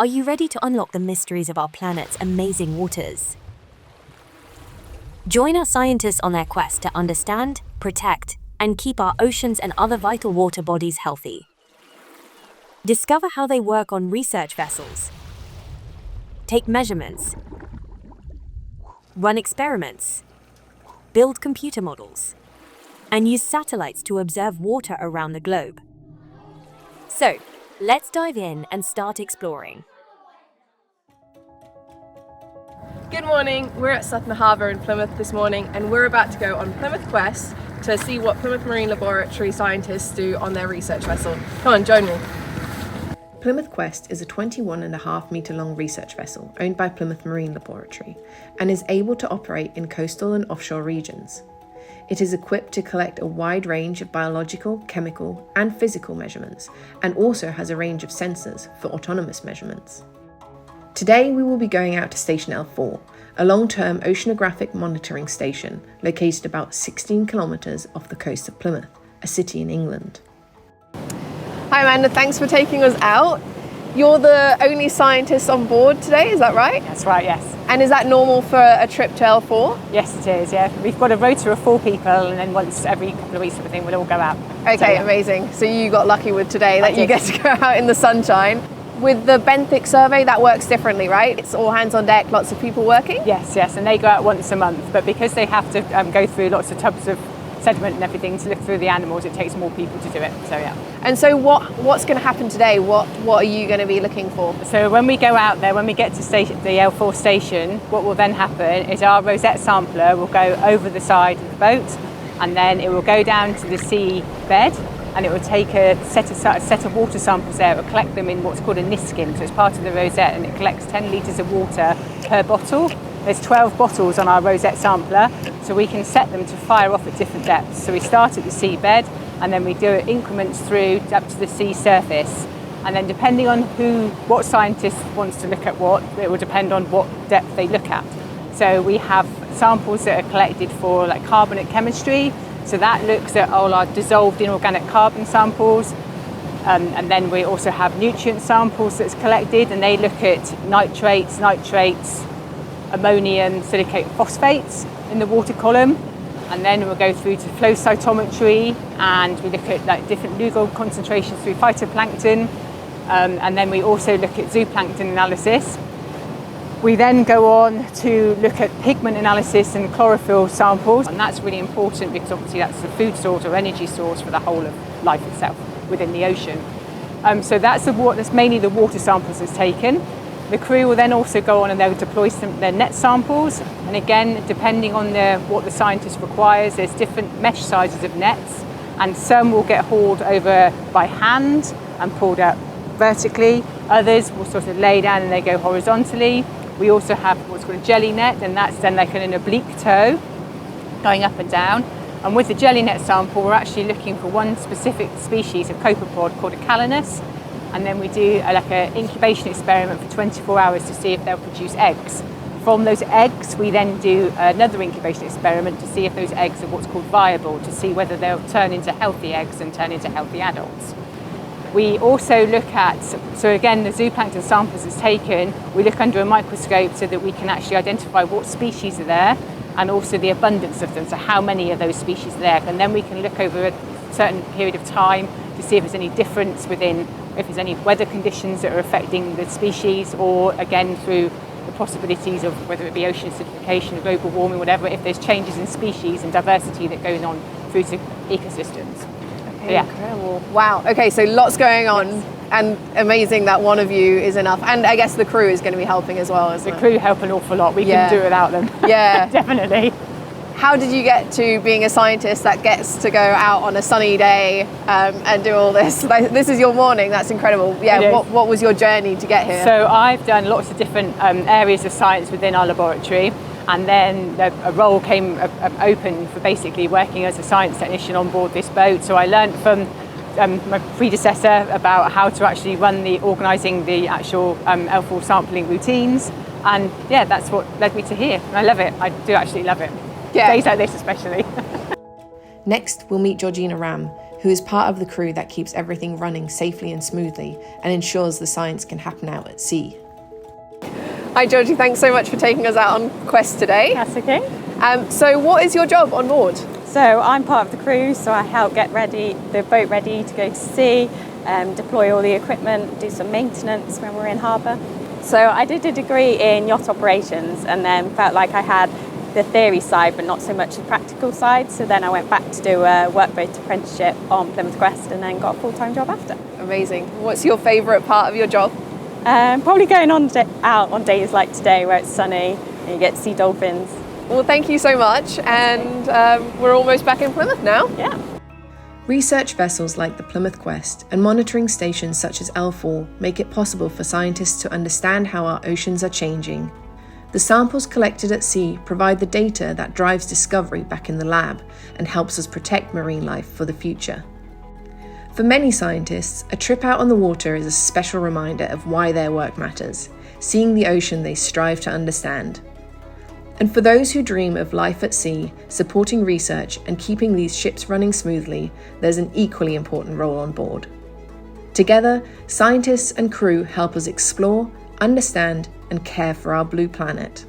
Are you ready to unlock the mysteries of our planet's amazing waters? Join our scientists on their quest to understand, protect, and keep our oceans and other vital water bodies healthy. Discover how they work on research vessels, take measurements, run experiments, build computer models, and use satellites to observe water around the globe. So, let's dive in and start exploring. Good morning, we're at Sutton Harbour in Plymouth this morning and we're about to go on Plymouth Quest to see what Plymouth Marine Laboratory scientists do on their research vessel. Come on, join me. Plymouth Quest is a 21.5 metre long research vessel owned by Plymouth Marine Laboratory and is able to operate in coastal and offshore regions. It is equipped to collect a wide range of biological, chemical and physical measurements and also has a range of sensors for autonomous measurements. Today we will be going out to Station L4, a long-term oceanographic monitoring station located about 16 kilometres off the coast of Plymouth, a city in England. Hi Amanda, thanks for taking us out. You're the only scientist on board today, is that right? That's right, yes. And is that normal for a trip to L4? Yes, it is, yeah. We've got a rota of 4 people and then once every couple of weeks sort of thing, we'll all go out. Okay, so, yeah. Amazing. So you got lucky with today that you did. get to go out in the sunshine. With the benthic survey, that works differently, right? It's all hands on deck, lots of people working? Yes, and they go out once a month, but because they have to go through lots of tubs of sediment and everything to look through the animals, it takes more people to do it, so yeah. And so what's going to happen today? What are you going to be looking for? So when we go out there, when we get to the L4 station, what will then happen is our rosette sampler will go over the side of the boat and then it will go down to the sea bed and it will take a set of water samples there. It will collect them in what's called a niskin, so it's part of the rosette and it collects 10 litres of water per bottle. There's 12 bottles on our rosette sampler, so we can set them to fire off at different depths. So we start at the seabed and then we do increments through up to the sea surface. And then depending on what scientist wants to look at what, it will depend on what depth they look at. So we have samples that are collected for like carbonate chemistry, so that looks at all our dissolved inorganic carbon samples. And then we also have nutrient samples that's collected and they look at nitrates, ammonium, silicate phosphates in the water column. And then we'll go through to flow cytometry and we look at like different Lugol concentrations through phytoplankton. And then we also look at zooplankton analysis. We then go on to look at pigment analysis and chlorophyll samples, and that's really important because obviously that's the food source or energy source for the whole of life itself within the ocean. So that's mainly the water samples that's taken. The crew will then also go on and they'll deploy their net samples, and again, depending on what the scientist requires, there's different mesh sizes of nets, and some will get hauled over by hand and pulled up vertically. Others will sort of lay down and they go horizontally. We also have what's called a jelly net, and that's then like an oblique tow going up and down. And with the jelly net sample, we're actually looking for one specific species of copepod called a calanus. And then we do an incubation experiment for 24 hours to see if they'll produce eggs. From those eggs, we then do another incubation experiment to see if those eggs are what's called viable, to see whether they'll turn into healthy eggs and turn into healthy adults. We also look at, so again, the zooplankton samples is taken, we look under a microscope so that we can actually identify what species are there and also the abundance of them, so how many of those species are there. And then we can look over a certain period of time to see if there's any difference if there's any weather conditions that are affecting the species, or again through the possibilities of whether it be ocean acidification, global warming, whatever, if there's changes in species and diversity that goes on through to ecosystems. Okay, yeah. Incredible. Wow. Okay, so lots going on. Yes. And amazing that one of you is enough. And I guess the crew is going to be helping as well, isn't it? The crew help an awful lot. We couldn't do it without them. Yeah. Definitely. How did you get to being a scientist that gets to go out on a sunny day and do all this? Like, this is your morning, that's incredible. Yeah, what was your journey to get here? So I've done lots of different areas of science within our laboratory, and then a role came open for basically working as a science technician on board this boat. So I learned from my predecessor about how to actually organising the actual L4 sampling routines, and yeah, that's what led me to here. And I love it. I do actually love it. Yeah. Days like this especially. Next, we'll meet Georgina Ram, who is part of the crew that keeps everything running safely and smoothly and ensures the science can happen out at sea. Hi Georgie, thanks so much for taking us out on Quest today. That's okay. So what is your job on board? So I'm part of the crew, so I help get the boat ready to go to sea, deploy all the equipment, do some maintenance when we're in harbour. So I did a degree in yacht operations and then felt like I had the theory side but not so much the practical side, so then I went back to do a workboat apprenticeship on Plymouth Quest and then got a full-time job after. Amazing. What's your favourite part of your job? Probably going out on days like today where it's sunny and you get to see dolphins. Well, thank you so much, and we're almost back in Plymouth now. Yeah. Research vessels like the Plymouth Quest and monitoring stations such as L4 make it possible for scientists to understand how our oceans are changing. The samples collected at sea provide the data that drives discovery back in the lab and helps us protect marine life for the future. For many scientists, a trip out on the water is a special reminder of why their work matters, seeing the ocean they strive to understand. And for those who dream of life at sea, supporting research and keeping these ships running smoothly, there's an equally important role on board. Together, scientists and crew help us explore, understand, and care for our blue planet.